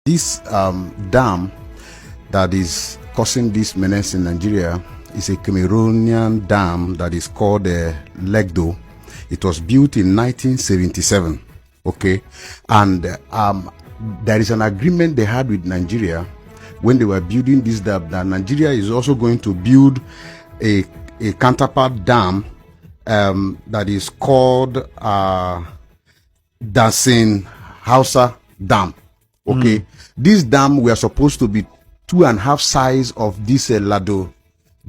This dam that is causing this menace in Nigeria is a Cameroonian dam that is called Legdo. It was built in 1977. Okay, and there is an agreement they had with Nigeria when they were building this dam that Nigeria is also going to build a counterpart dam that is called Dancing Hausa Dam. Okay, this dam we are supposed to be 2.5 size of this Lado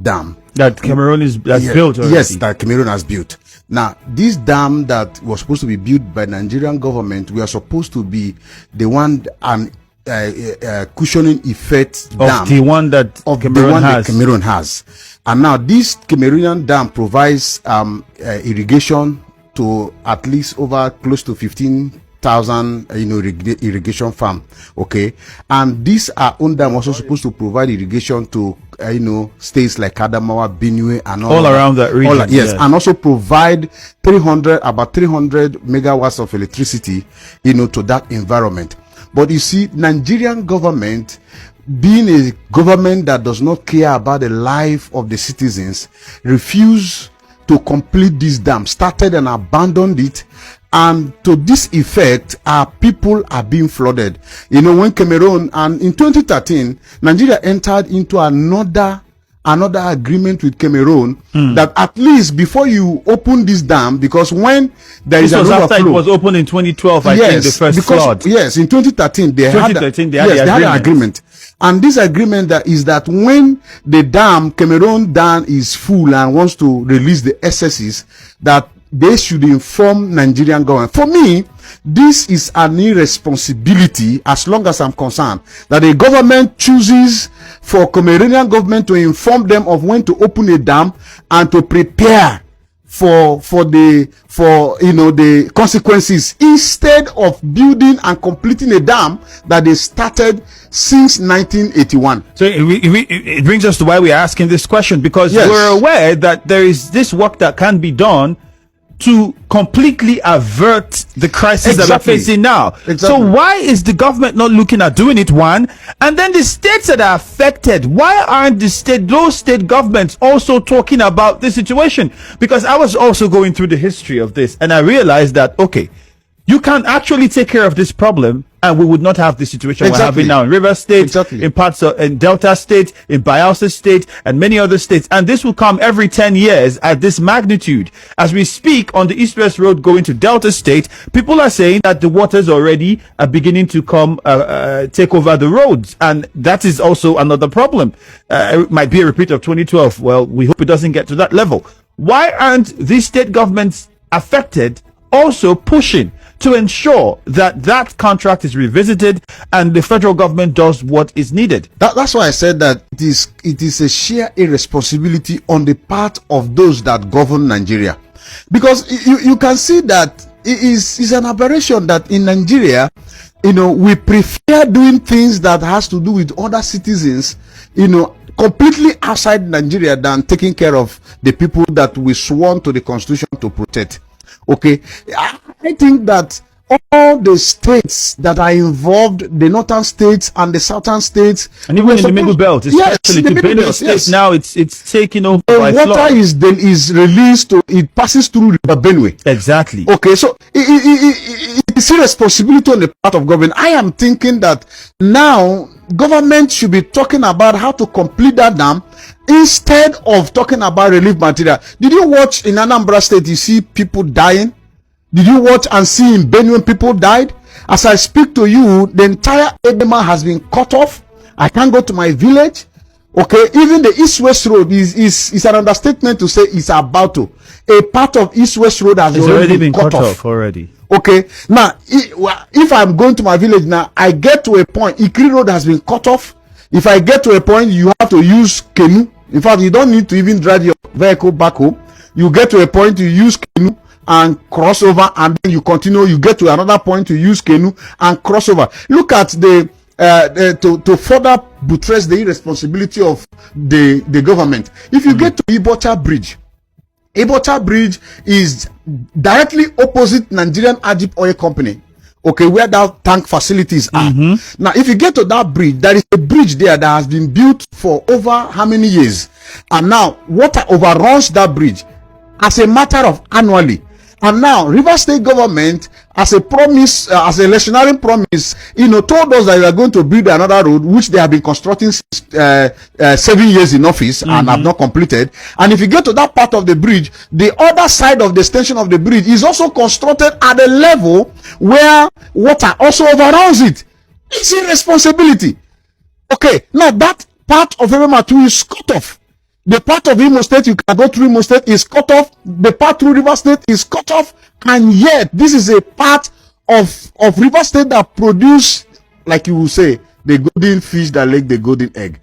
dam that Cameroon is built already. Yes, that Cameroon has built. Now, this dam that was supposed to be built by Nigerian government, we are supposed to be the one and cushioning effect dam of the one that Cameroon has. And now this Cameroonian dam provides irrigation to at least over close to 15,000 irrigation farm. Okay, and these are own dam also supposed to provide irrigation to states like Adamawa, Benue, and all around that region. Yes, and also provide about 300 megawatts of electricity to that environment. But you see, Nigerian government, being a government that does not care about the life of the citizens, refuse to complete this dam, started and abandoned it. And to this effect, our people are being flooded. When Cameroon, and in 2013, Nigeria entered into another agreement with Cameroon that at least before you open this dam, because when there is an overflow, after it was opened in 2012, I think the first flood. Yes, in 2013 they had an agreement. And this agreement is that when the Cameroon dam is full and wants to release the excesses, that they should inform Nigerian government. For me, this is an irresponsibility, as long as I'm concerned, that the government chooses for Cameroonian government to inform them of when to open a dam and to prepare for the consequences, instead of building and completing a dam that they started since 1981. So it brings us to why we are asking this question, because we're aware that there is this work that can be done to completely avert the crisis that we're facing now. So why is the government not looking at doing it, one? And then the states that are affected, why aren't those state governments also talking about this situation? Because I was also going through the history of this, and I realized that, okay, you can actually take care of this problem, and we would not have the situation we're having now in River State, in parts of in Delta State, in Bayelsa State, and many other states. And this will come every 10 years at this magnitude. As we speak, on the East-West Road going to Delta State, people are saying that the waters already are beginning to come take over the roads, and that is also another problem. It might be a repeat of 2012. Well, we hope it doesn't get to that level. Why aren't these state governments affected also pushing to ensure that that contract is revisited and the federal government does what is needed? That's why I said that it is a sheer irresponsibility on the part of those that govern Nigeria, because you can see that it is an aberration that in Nigeria, we prefer doing things that has to do with other citizens, completely outside Nigeria, than taking care of the people that we sworn to the Constitution to protect. Okay, I think that all the states that are involved, the northern states and the southern states, and even in the middle belt, especially the Benue State, now it's taking over. The water is released, it passes through River Benue. Exactly. Okay, so it's a responsibility on the part of government. I am thinking that now government should be talking about how to complete that dam, instead of talking about relief material. Did you watch in Anambra State, you see people dying? Did you watch and see in Benue people died? As I speak to you, the entire Edema has been cut off. I can't go to my village. Okay, even the East-West Road is an understatement to say it's about to. A part of East-West Road has already been cut off already. Okay, now if I'm going to my village now, I get to a point, Ikri Road has been cut off. If I get to a point, you have to use canoe. In fact, you don't need to even drive your vehicle back home. You get to a point, you use canoe and cross over, and then you continue. You get to another point, to use canoe and cross over. Look at to further buttress the irresponsibility of the government. If you get to Ibocha Bridge, Ibocha Bridge is directly opposite Nigerian Ajib Oil Company. okay, where that tank facilities are. Now, if you get to that bridge, there is a bridge there that has been built for over how many years? And now, water overruns that bridge as a matter of annually. And now, Rivers State government, as a promise, as a electionary promise, told us that they are going to build another road, which they have been constructing 7 years in office and have not completed. And if you get to that part of the bridge, the other side of the extension of the bridge is also constructed at a level where water also overruns it. It's irresponsibility. Okay, now that part of Emematu is cut off. The part of Imo State you can go through Imo State is cut off. The part through River State is cut off. And yet, this is a part of River State that produce, like you will say, the golden fish that laid the golden egg.